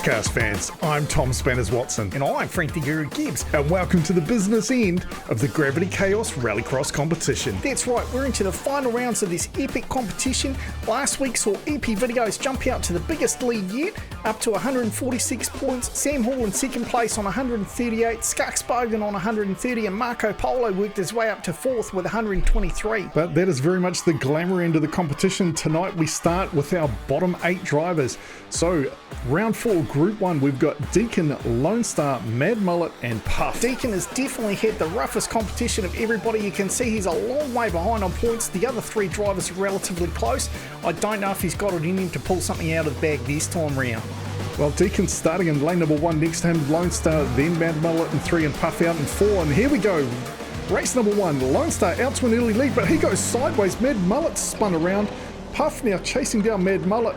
Diecast fans, I'm Tom Spanners Watson. And I'm Frank the Guru Gibbs. And welcome to the business end of the Gravity Chaos Rallycross competition. That's right, we're into the final rounds of this epic competition. Last week saw EP Videos jump out to the biggest lead yet, up to 146 points. Sam Hall in second place on 138, Skarksbogen on 130, and Marco Polo worked his way up to fourth with 123. But that is very much the glamour end of the competition. Tonight we start with our bottom 8 drivers. So, round 4, Group 1, we've got Deacon, Lone Star, Mad Mullet, and Puff. Deacon has definitely had the roughest competition of everybody. You can see he's a long way behind on points. The other 3 drivers are relatively close. I don't know if he's got it in him to pull something out of the bag this time round. Well, Deacon's starting in lane number 1, next to him Lone Star, then Mad Mullet in 3, and Puff out in 4. And here we go. Race number 1, Lone Star out to an early lead, but he goes sideways. Mad Mullet spun around. Puff now chasing down Mad Mullet,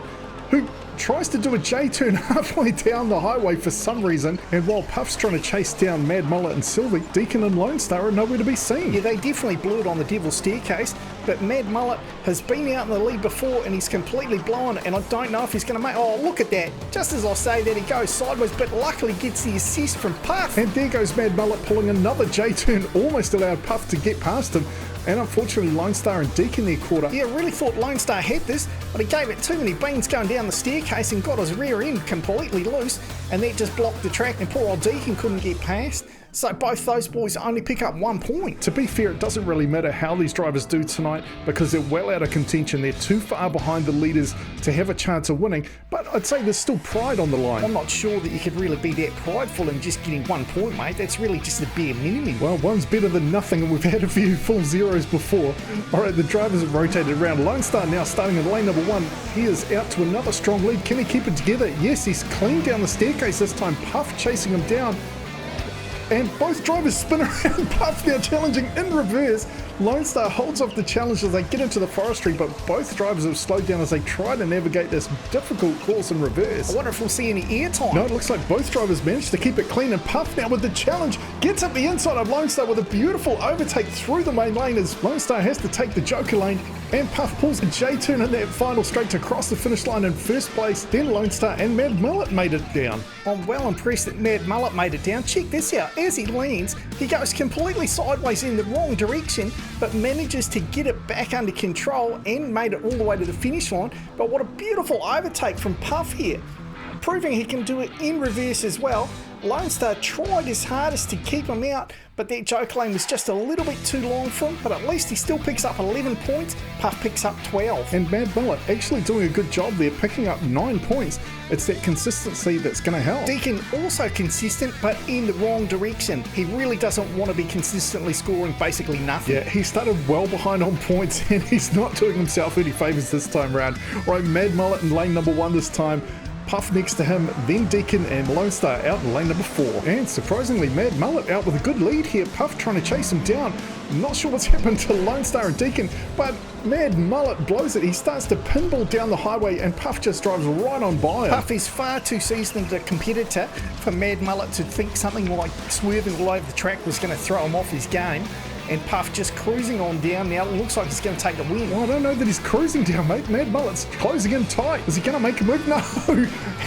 who tries to do a J-turn halfway down the highway for some reason, and while Puff's trying to chase down Mad Mullet and Sylvie, Deacon and Lone Star are nowhere to be seen. Yeah, they definitely blew it on the Devil's Staircase, but Mad Mullet has been out in the lead before and he's completely blown it, and I don't know if he's going to make... Oh, look at that. Just as I say that, he goes sideways, but luckily gets the assist from Puff. And there goes Mad Mullet pulling another J-turn, almost allowed Puff to get past him. And unfortunately, Lone Star and Deacon there caught up. Yeah, I really thought Lone Star had this, but he gave it too many beans going down the staircase and got his rear end completely loose, and that just blocked the track, and poor old Deacon couldn't get past. So both those boys only pick up 1 point. To be fair, it doesn't really matter how these drivers do tonight because they're well out of contention. They're too far behind the leaders to have a chance of winning, but I'd say there's still pride on the line. I'm not sure that you could really be that prideful in just getting 1 point, mate. That's really just the bare minimum. Well, one's better than nothing, and we've had a few full zeros before. All right, the drivers have rotated around. Lone Star now starting in lane number 1. He is out to another strong lead. Can he keep it together? Yes, he's clean down the staircase this time. Puff chasing him down. And both drivers spin around. Puff now challenging in reverse. Lone Star holds off the challenge as they get into the forestry, but both drivers have slowed down as they try to navigate this difficult course in reverse. I wonder if we'll see any air time. No, it looks like both drivers managed to keep it clean, and Puff now with the challenge gets up the inside of Lone Star with a beautiful overtake through the main lane as Lone Star has to take the Joker lane, and Puff pulls a J-turn in that final straight to cross the finish line in first place. Then Lone Star and Mad Mullet made it down. I'm well impressed that Mad Mullet made it down. Check this out. As he lands, he goes completely sideways in the wrong direction, but manages to get it back under control and made it all the way to the finish line. But what a beautiful overtake from Puff here, proving he can do it in reverse as well. Lone Star tried his hardest to keep him out, but that joke lane was just a little bit too long for him, but at least he still picks up 11 points. Puff picks up 12. And Mad Mullet actually doing a good job there, picking up 9 points. It's that consistency that's going to help. Deacon also consistent, but in the wrong direction. He really doesn't want to be consistently scoring basically nothing. Yeah, he started well behind on points, and he's not doing himself any favours this time round. Right, Mad Mullet in lane number 1 this time. Puff next to him, then Deacon and Lone Star out in lane number 4. And surprisingly, Mad Mullet out with a good lead here. Puff trying to chase him down. Not sure what's happened to Lone Star and Deacon, but Mad Mullet blows it. He starts to pinball down the highway and Puff just drives right on by him. Puff is far too seasoned a competitor for Mad Mullet to think something like swerving all over the track was going to throw him off his game. And Puff just cruising on down now. It looks like he's going to take the win. Well, I don't know that he's cruising down, mate. Mad Mullet's closing in tight. Is he going to make a move? No!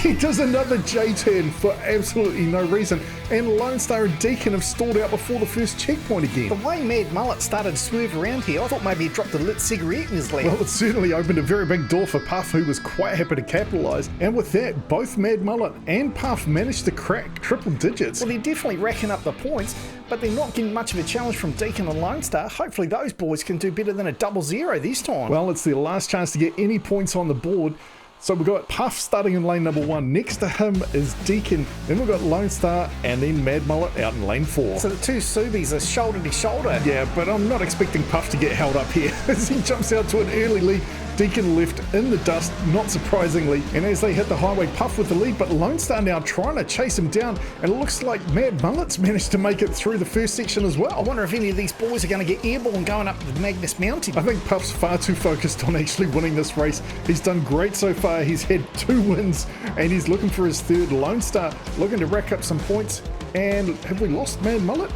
He does another J-turn for absolutely no reason. And Lone Star and Deacon have stalled out before the first checkpoint again. The way Mad Mullet started to swerve around here, I thought maybe he dropped a lit cigarette in his lap. Well, it certainly opened a very big door for Puff, who was quite happy to capitalise. And with that, both Mad Mullet and Puff managed to crack triple digits. Well, they're definitely racking up the points, but they're not getting much of a challenge from Deacon and Lone Star. Hopefully those boys can do better than a 0-0 this time. Well, it's their last chance to get any points on the board. So we've got Puff starting in lane number 1. Next to him is Deacon. Then we've got Lone Star and then Mad Mullet out in lane 4. So the two Subies are shoulder to shoulder. Yeah, but I'm not expecting Puff to get held up here as he jumps out to an early lead. Deacon left in the dust, not surprisingly. And as they hit the highway, Puff with the lead, but Lone Star now trying to chase him down. And it looks like Mad Mullet's managed to make it through the first section as well. I wonder if any of these boys are going to get airborne going up the Magnus Mountain. I think Puff's far too focused on actually winning this race. He's done great so far. He's had 2 wins and he's looking for his third. Lone Star looking to rack up some points. And have we lost Mad Mullet?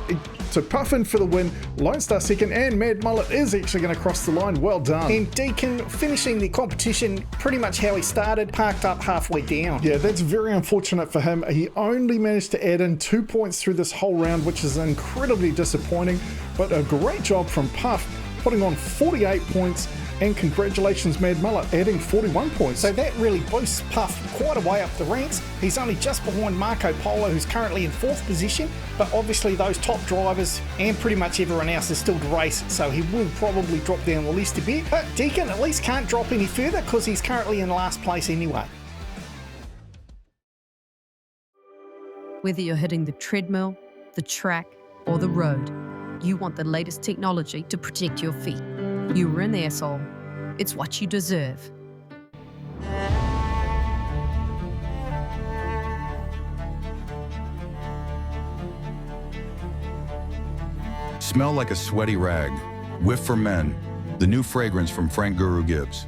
So Puff in for the win, Lone Star second, and Mad Mullet is actually going to cross the line. Well done. And Deacon finishing the competition pretty much how he started, parked up halfway down. Yeah, that's very unfortunate for him. He only managed to add in 2 points through this whole round, which is incredibly disappointing, but a great job from Puff, putting on 48 points, and congratulations Mad Mullet, adding 41 points. So that really boosts Puff quite a way up the ranks. He's only just behind Marco Polo, who's currently in 4th position, but obviously those top drivers and pretty much everyone else is still to race, so he will probably drop down the list a bit. But Deacon at least can't drop any further because he's currently in last place anyway. Whether you're hitting the treadmill, the track, or the road, you want the latest technology to protect your feet. You were an asshole. It's what you deserve. Smell like a sweaty rag. Whiff for Men, the new fragrance from Frank Guru Gibbs.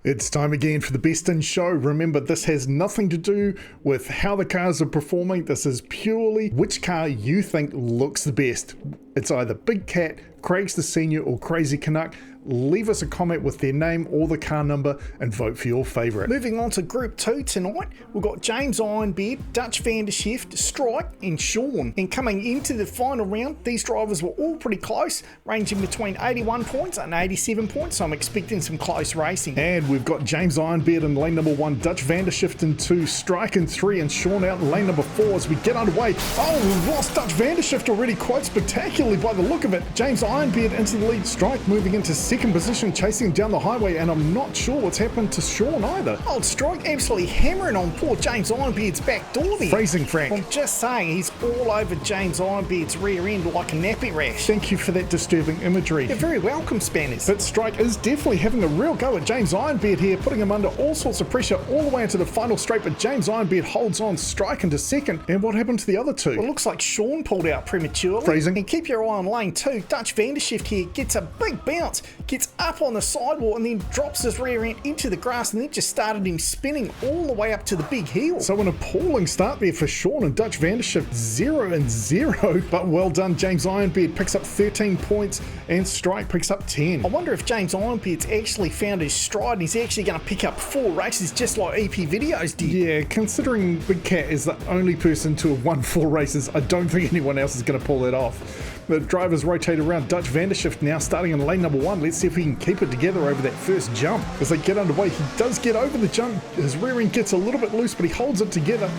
It's time again for the Best in Show. Remember, this has nothing to do with how the cars are performing. This is purely which car you think looks the best. It's either Big Cat, Craig's the Senior, or Crazy Canuck. Leave us a comment with their name or the car number and vote for your favourite. Moving on to Group 2 tonight, we've got James Ironbeard, Dutch Vandershift, Strike and Sean. And coming into the final round, these drivers were all pretty close, ranging between 81 points and 87 points, so I'm expecting some close racing. And we've got James Ironbeard in lane number 1, Dutch Vandershift in 2, Strike in 3, and Sean out in lane number 4 as we get underway. Oh, we've lost Dutch Vandershift already quite spectacularly by the look of it. James Ironbeard into the lead, Strike moving into second position, chasing down the highway, and I'm not sure what's happened to Sean either. Old Strike absolutely hammering on poor James Ironbeard's back door there. Phrasing, Frank. I'm just saying, he's all over James Ironbeard's rear end like a nappy rash. Thank you for that disturbing imagery. You're very welcome, Spanners. But Strike is definitely having a real go at James Ironbeard here, putting him under all sorts of pressure all the way into the final straight, but James Ironbeard holds on, Strike into second. And what happened to the other two? Well, it looks like Sean pulled out prematurely. Phrasing. And keep your eye on lane 2. Dutch Vandershift here gets a big bounce, gets up on the sidewalk and then drops his rear end into the grass, and then just started him spinning all the way up to the big hill. So an appalling start there for Sean and Dutch Vandershift, 0-0, but well done. James Ironbeard picks up 13 points and Strike picks up 10. I wonder if James Ironbeard's actually found his stride and he's actually going to pick up 4 races just like EP Videos did. Yeah, considering Big Cat is the only person to have won 4 races, I don't think anyone else is going to pull that off. The drivers rotate around. Dutch Vandershift now starting in lane number 1. Let's see if he can keep it together over that first jump. As they get underway, he does get over the jump. His rear end gets a little bit loose, but he holds it together.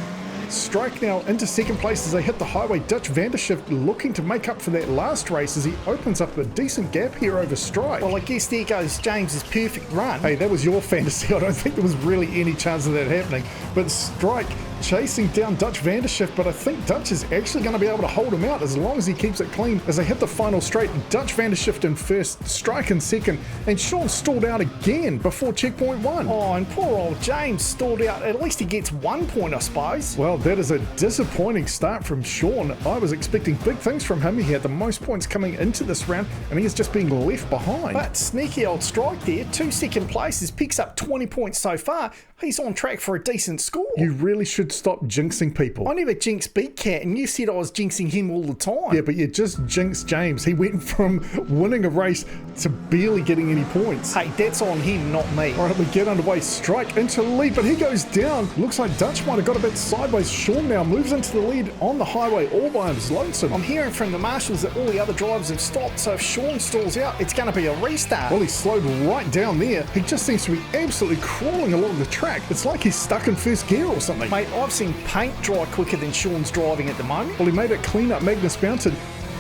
Strike now into second place as they hit the highway. Dutch Vandershift looking to make up for that last race as he opens up a decent gap here over Strike. Well, I guess there goes James's perfect run. Hey, that was your fantasy. I don't think there was really any chance of that happening. But Strike chasing down Dutch Vandershift, but I think Dutch is actually going to be able to hold him out as long as he keeps it clean. As they hit the final straight, Dutch Vandershift in first, Strike in second, and Sean stalled out again before checkpoint 1. Oh, and poor old James stalled out. At least he gets 1 point, I suppose. Well, that is a disappointing start from Sean. I was expecting big things from him. He had the most points coming into this round, and he is just being left behind. But sneaky old Strike there, 2 second places, picks up 20 points so far. He's on track for a decent score. You really should stop jinxing people. I never jinxed Big Cat, and you said I was jinxing him all the time. Yeah, but you just jinxed James. He went from winning a race to barely getting any points. Hey, that's on him, not me. All right, we get underway. Strike into the lead, but he goes down. Looks like Dutch might have got a bit sideways. Sean now moves into the lead on the highway all by his lonesome. I'm hearing from the marshals that all the other drivers have stopped, so if Sean stalls out, it's going to be a restart. Well, he slowed right down there. He just seems to be absolutely crawling along the track. It's like he's stuck in first gear or something. Mate, I've seen paint dry quicker than Sean's driving at the moment. Well, he made it clean up Magnus Mountain,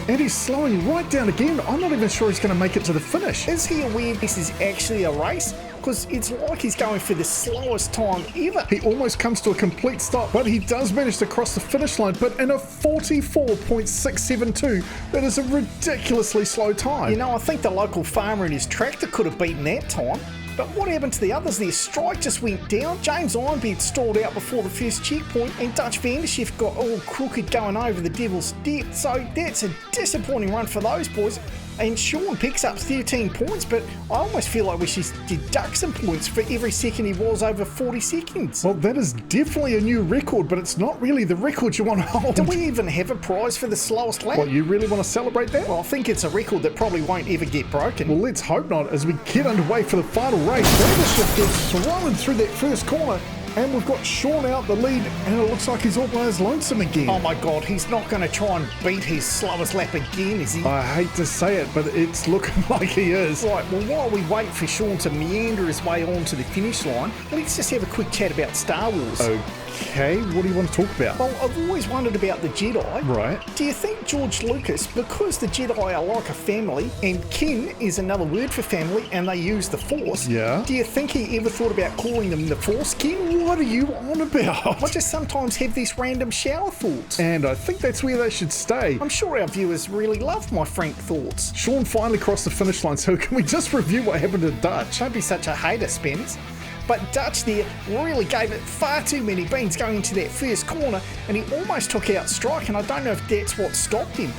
and he's slowing right down again. I'm not even sure he's going to make it to the finish. Is he aware this is actually a race? Because it's like he's going for the slowest time ever. He almost comes to a complete stop, but he does manage to cross the finish line, but in a 44.672. That is a ridiculously slow time. You know, I think the local farmer and his tractor could have beaten that time. But what happened to the others there? Strike just went down. James Ironbeard stalled out before the first checkpoint, and Dutch Vandershift got all crooked going over the Devil's Dip. So that's a disappointing run for those boys. and Sean picks up 13 points, but I almost feel like we should deduct some points for every second he was over 40 seconds. Well, that is definitely a new record, but it's not really the record you want to hold. Do we even have a prize for the slowest lap? What, you really want to celebrate that? Well, I think it's a record that probably won't ever get broken. Well, let's hope not as we get underway for the final race. Vandershift gets thrown through that first corner, and we've got Sean out the lead, and it looks like he's all by his lonesome again. Oh my God, he's not going to try and beat his slowest lap again, is he? I hate to say it, but it's looking like he is. Right, well, while we wait for Sean to meander his way onto the finish line, let's just have a quick chat about Star Wars. Okay, what do you want to talk about? Well, I've always wondered about the Jedi. Right. Do you think George Lucas, because the Jedi are like a family, and kin is another word for family, and they use the Force, Yeah. do you think he ever thought about calling them the Force kin? What are you on about? I just sometimes have these random shower thoughts. And I think that's where they should stay. I'm sure our viewers really love my frank thoughts. Sean finally crossed the finish line, so can we just review what happened to Dutch? Don't be such a hater, Spence. But Dutch there really gave it far too many beans going into that first corner, and he almost took out Strike, and I don't know if that's what stopped him.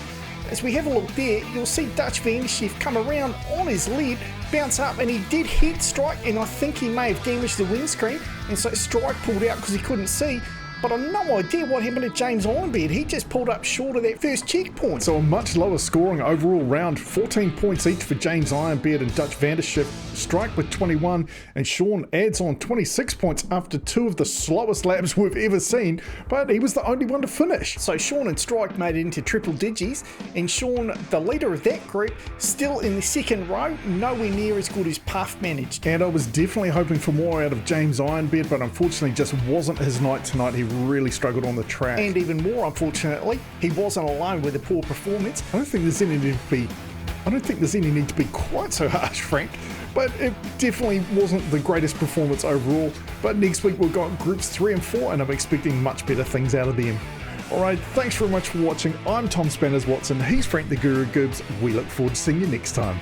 As we have a look there, you'll see Dutch Vandershift come around on his lead, bounce up, and he did hit Strike, and I think he may have damaged the windscreen, and so Strike pulled out because he couldn't see. But I've no idea what happened to James Ironbeard. He just pulled up short of that first checkpoint. So a much lower scoring overall round, 14 points each for James Ironbeard and Dutch Vandershift. Strike with 21, and Sean adds on 26 points after two of the slowest laps we've ever seen, but he was the only one to finish. So Sean and Strike made it into triple digits, and Sean, the leader of that group, still in the second row, nowhere near as good as Puff managed. And I was definitely hoping for more out of James Ironbeard, but unfortunately just wasn't his night tonight. He really struggled on the track. And even more unfortunately, he wasn't alone with a poor performance. I don't think there's any need to be quite so harsh, Frank, but it definitely wasn't the greatest performance overall. But next week we've got groups 3 and 4, and I'm expecting much better things out of them. Alright, thanks very much for watching. I'm Tom Spanners Watson, he's Frank the Guru Goobs. We look forward to seeing you next time.